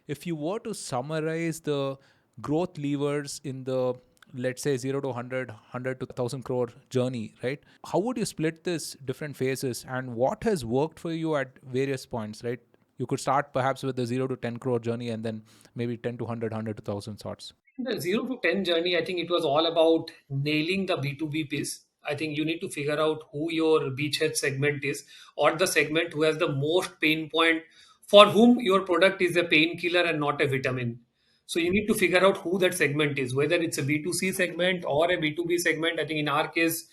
if you were to summarize the growth levers in the, let's say, 0 to 100, 100 to 1000 crore journey, right? How would you split this different phases, and what has worked for you at various points, right? You could start perhaps with the 0 to 10 crore journey, and then maybe 10 to 100, 100 to 1000 sorts. The 0 to 10 journey, I think it was all about nailing the B2B piece. I think you need to figure out who your beachhead segment is, or the segment who has the most pain point, for whom your product is a painkiller and not a vitamin. So you need to figure out who that segment is, whether it's a B2C segment or a B2B segment. I think in our case,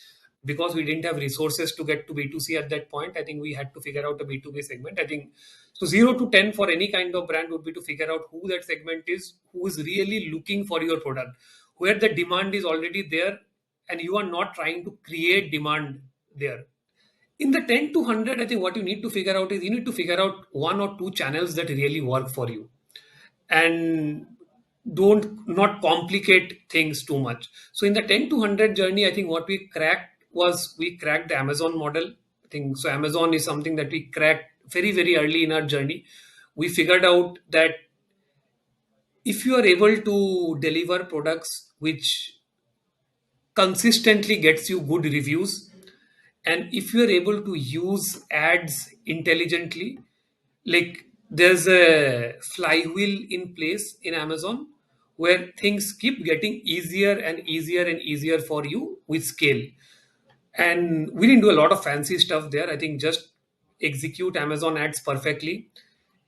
because we didn't have resources to get to B2C at that point, I think we had to figure out a B2B segment. I think so 0 to 10 for any kind of brand would be to figure out who that segment is, who is really looking for your product, where the demand is already there, and you are not trying to create demand there. In the 10 to 100, I think what you need to figure out is you need to figure out one or two channels that really work for you, and don't not complicate things too much. So in the 10 to 100 journey, I think what we cracked was we cracked the Amazon model. I think so. Amazon is something that we cracked very, very early in our journey. We figured out that if you are able to deliver products which consistently gets you good reviews, and if you are able to use ads intelligently, like there's a flywheel in place in Amazon where things keep getting easier and easier and easier for you with scale. And we didn't do a lot of fancy stuff there. I think just execute Amazon ads perfectly,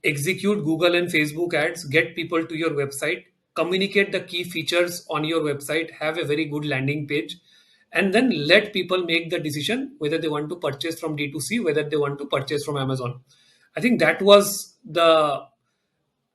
execute Google and Facebook ads, get people to your website, communicate the key features on your website, have a very good landing page, and then let people make the decision whether they want to purchase from D2C, whether they want to purchase from Amazon. I think that was the,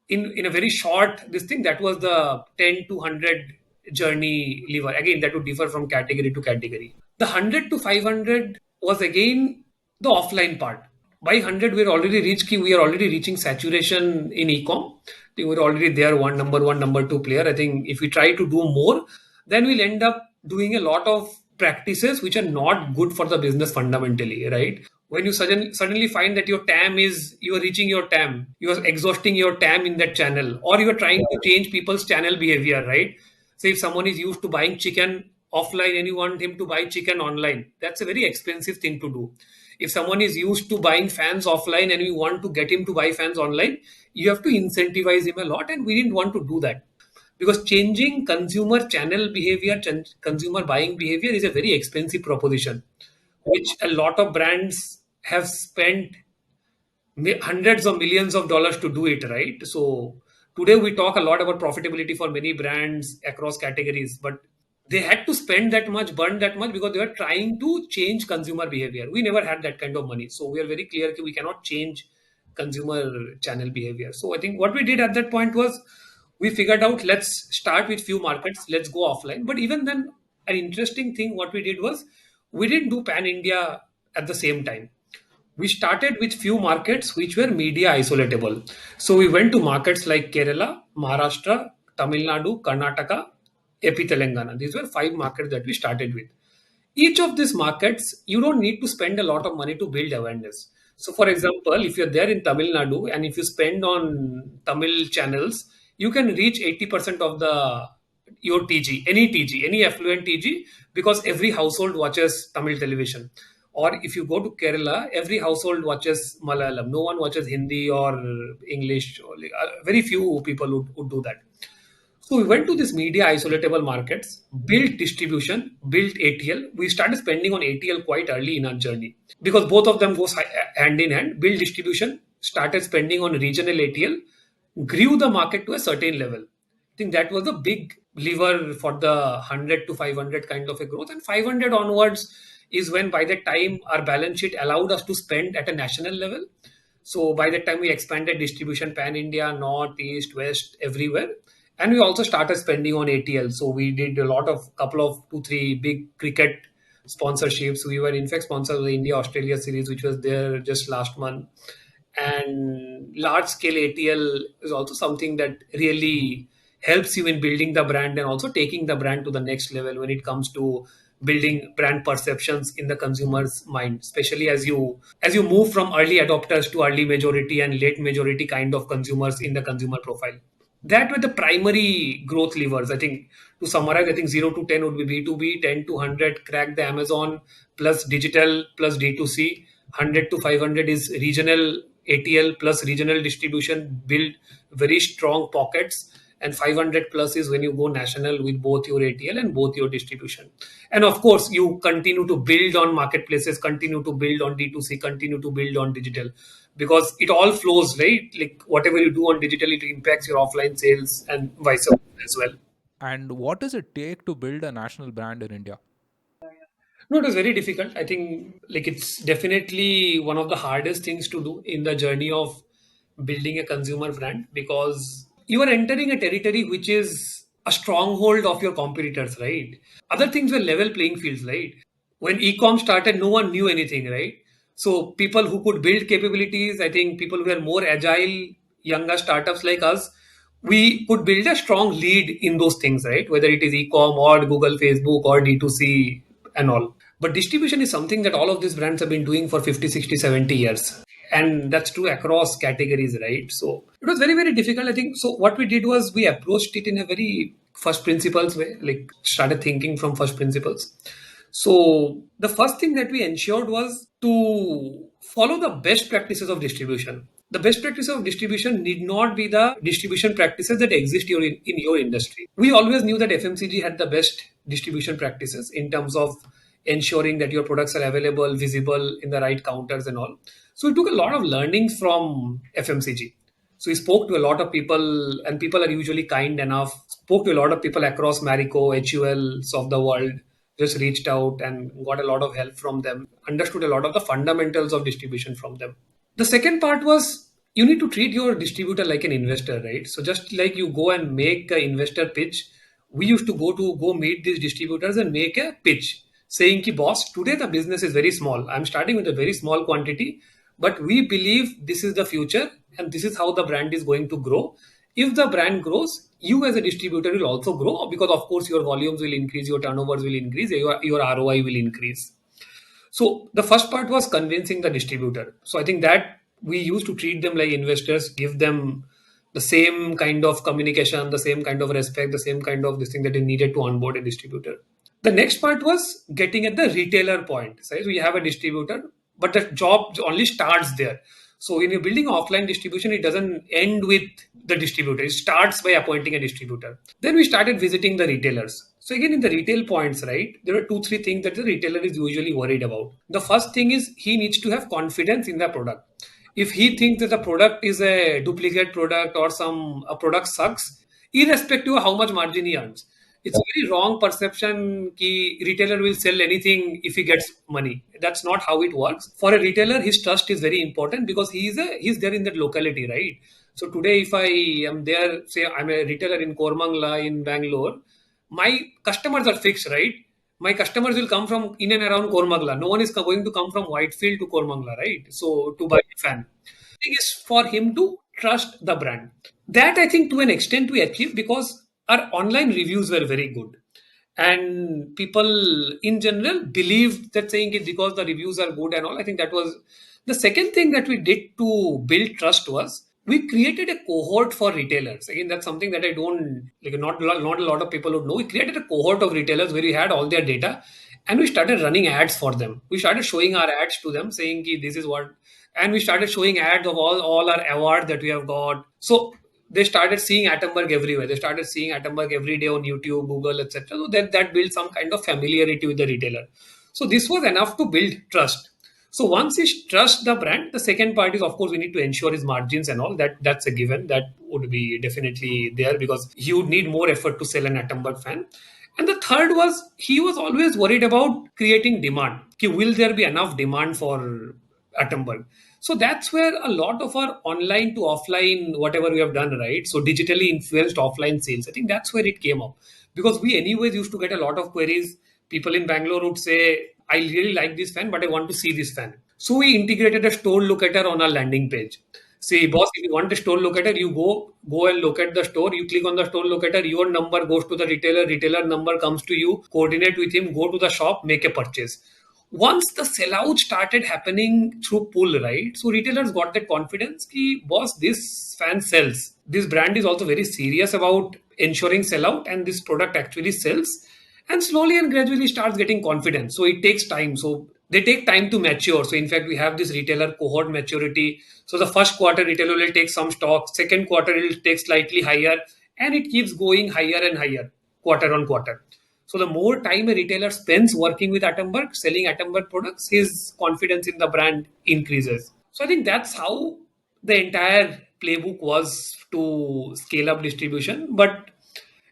in a very short this thing, that was the 10 to 100 journey lever. Again, that would differ from category to category. The 100 to 500 was again the offline part. By 100 we are already reaching saturation in ecom. I think we're already there, one, number two player. I think if we try to do more, then we'll end up doing a lot of practices which are not good for the business fundamentally, right? When you suddenly find that your TAM is, you are reaching your TAM, you are exhausting your TAM in that channel, or you are trying to change people's channel behavior, right? So if someone is used to buying chicken offline and you want him to buy chicken online, that's a very expensive thing to do. If someone is used to buying fans offline and you want to get him to buy fans online, you have to incentivize him a lot, and we didn't want to do that because changing consumer channel behavior, consumer buying behavior is a very expensive proposition, which a lot of brands have spent hundreds of millions of dollars to do it, right? So today we talk a lot about profitability for many brands across categories, but they had to spend that much, burn that much, because they were trying to change consumer behavior. We never had that kind of money, so we are very clear that we cannot change consumer channel behavior. So I think what we did at that point was we figured out, let's start with few markets, let's go offline. But even then, an interesting thing what we did was we didn't do pan India at the same time. We started with few markets which were media isolatable. So we went to markets like Kerala, Maharashtra, Tamil Nadu, Karnataka, AP Telangana. These were five markets that we started with. Each of these markets, you don't need to spend a lot of money to build awareness. So, for example, if you're there in Tamil Nadu and if you spend on Tamil channels, you can reach 80% of the your TG, any affluent TG, because every household watches Tamil television. Or if you go to Kerala, every household watches Malayalam. No one watches Hindi or English. Or very few people would do that. So we went to these media isolatable markets, built distribution, built ATL. We started spending on ATL quite early in our journey because both of them goes hand in hand. Build distribution, started spending on regional ATL, grew the market to a certain level. I think that was the big lever for the 100 to 500 kind of a growth. And 500 onwards is when, by the time our balance sheet allowed us to spend at a national level. So by the time we expanded distribution pan India, north, east, west, everywhere. And we also started spending on ATL. So we did a lot of couple of two, three big cricket sponsorships. We were in fact sponsors of the India Australia series, which was there just last month. And large scale ATL is also something that really helps you in building the brand and also taking the brand to the next level when it comes to building brand perceptions in the consumer's mind, especially as you move from early adopters to early majority and late majority kind of consumers in the consumer profile. That were the primary growth levers. I think to summarize, I think 0 to 10 would be B2B, 10 to 100 crack the Amazon plus digital plus D2C, 100 to 500 is regional ATL plus regional distribution, build very strong pockets, and 500 plus is when you go national with both your ATL and both your distribution. And of course, you continue to build on marketplaces, continue to build on D2C, continue to build on digital, because it all flows, right? Like whatever you do on digital, it impacts your offline sales and vice versa as well. And what does it take to build a national brand in India? No, it was very difficult. I think like it's definitely one of the hardest things to do in the journey of building a consumer brand, because you are entering a territory which is a stronghold of your competitors, right? Other things were level playing fields, right? When e-com started, no one knew anything, right? So people who could build capabilities, I think people who were more agile, younger startups like us, we could build a strong lead in those things, right? Whether it is e-com or Google, Facebook or D2C and all. But distribution is something that all of these brands have been doing for 50, 60, 70 years. And that's true across categories, right? So it was very, very difficult, I think. So what we did was we approached it in a very first principles way, like started thinking from first principles. So the first thing that we ensured was to follow the best practices of distribution. The best practices of distribution need not be the distribution practices that exist in your industry. We always knew that FMCG had the best distribution practices in terms of ensuring that your products are available, visible in the right counters and all. So we took a lot of learnings from FMCG. So we spoke to a lot of people, and people are usually kind enough. Spoke to a lot of people across Marico, HULs of the world, just reached out and got a lot of help from them, understood a lot of the fundamentals of distribution from them. The second part was you need to treat your distributor like an investor, right? So just like you go and make an investor pitch, we used to go meet these distributors and make a pitch saying ki boss, today the business is very small. I'm starting with a very small quantity, but we believe this is the future and this is how the brand is going to grow. If the brand grows, you as a distributor will also grow, because of course your volumes will increase, your turnovers will increase, your ROI will increase. So the first part was convincing the distributor. So I think that we used to treat them like investors, give them the same kind of communication, the same kind of respect, the same kind of this thing that is needed to onboard a distributor. The next part was getting at the retailer point. So we have a distributor, but the job only starts there. So when you're building offline distribution, it doesn't end with the distributor. It starts by appointing a distributor. Then we started visiting the retailers. So again, in the retail points, right, there are two, three things that the retailer is usually worried about. The first thing is he needs to have confidence in the product. If he thinks that the product is a duplicate product or some a product sucks, irrespective of how much margin he earns, it's a very wrong perception ki retailer will sell anything if he gets money. That's not how it works. For a retailer, his trust is very important because he's there in that locality, right? So today, if I am there, say I'm a retailer in Kormangla in Bangalore, my customers are fixed, right? My customers will come from in and around Kormangla. No one is going to come from Whitefield to Kormangla, right? So to buy a fan. Thing is for him to trust the brand. That I think to an extent we achieved because our online reviews were very good. And people in general believed that saying it because the reviews are good and all. I think that was the second thing that we did to build trust was we created a cohort for retailers. Again, that's something that I don't like. Not a lot of people would know. We created a cohort of retailers where we had all their data, and we started running ads for them. We started showing our ads to them, saying ki this is what, and we started showing ads of all our awards that we have got. So they started seeing Atomberg everywhere. They started seeing Atomberg every day on YouTube, Google, etc. So that built some kind of familiarity with the retailer. So this was enough to build trust. So once he trusts the brand, the second part is of course we need to ensure his margins and all that. That's a given. That would be definitely there because he would need more effort to sell an Atomberg fan. And the third was he was always worried about creating demand. Ki, will there be enough demand for Atomberg? So that's where a lot of our online to offline, whatever we have done, right? So digitally influenced offline sales. I think that's where it came up because we anyways used to get a lot of queries. People in Bangalore would say, I really like this fan, but I want to see this fan. So we integrated a store locator on our landing page. See, boss, if you want a store locator, you go and look at the store. You click on the store locator. Your number goes to the retailer. Retailer number comes to you. Coordinate with him. Go to the shop. Make a purchase. Once the sellout started happening through pull, right? So retailers got that confidence. Ki, boss, this fan sells. This brand is also very serious about ensuring sellout, and this product actually sells. And slowly and gradually starts getting confidence. So it takes time. So they take time to mature. So in fact, we have this retailer cohort maturity. So the first quarter retailer will take some stock, second quarter it will take slightly higher, and it keeps going higher and higher quarter on quarter. So the more time a retailer spends working with Atomberg, selling Atomberg products, his confidence in the brand increases. So I think that's how the entire playbook was to scale up distribution. But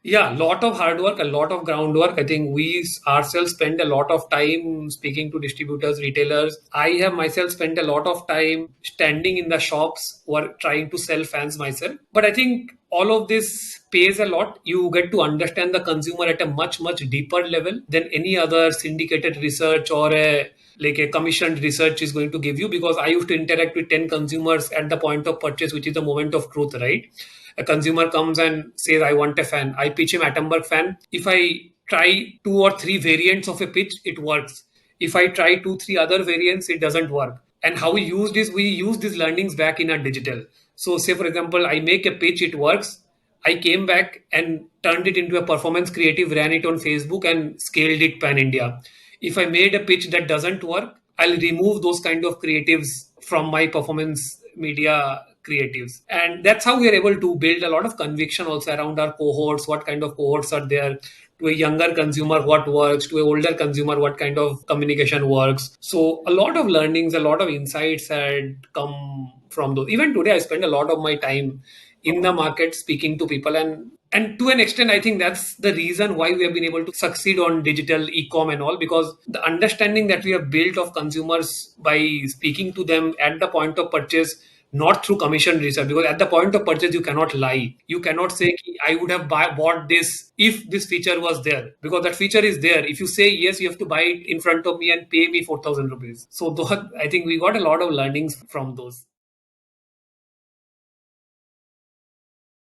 yeah, a lot of hard work, a lot of groundwork. I think we ourselves spend a lot of time speaking to distributors, retailers. I have myself spent a lot of time standing in the shops or trying to sell fans myself. But I think all of this pays a lot. You get to understand the consumer at a much, much deeper level than any other syndicated research or a commissioned research is going to give you, because I used to interact with 10 consumers at the point of purchase, which is the moment of truth, right? A consumer comes and says, I want a fan. I pitch him Atomberg fan. If I try two or three variants of a pitch, it works. If I try two, three other variants, it doesn't work. And how we use this, we use these learnings back in our digital. So, say for example, I make a pitch, it works. I came back and turned it into a performance creative, ran it on Facebook, and scaled it pan India. If I made a pitch that doesn't work, I'll remove those kind of creatives from my performance media creatives. And that's how we are able to build a lot of conviction also around our cohorts, what kind of cohorts are there. To a younger consumer, what works. To an older consumer, what kind of communication works. So a lot of learnings, a lot of insights had come from those. Even today, I spend a lot of my time in the market speaking to people, and to an extent, I think that's the reason why we have been able to succeed on digital e-com and all, because the understanding that we have built of consumers by speaking to them at the point of purchase, not through commission research. Because at the point of purchase, you cannot lie. You cannot say, I would have bought this if this feature was there, because that feature is there. If you say yes, you have to buy it in front of me and pay me 4,000 rupees. So those, I think we got a lot of learnings from those.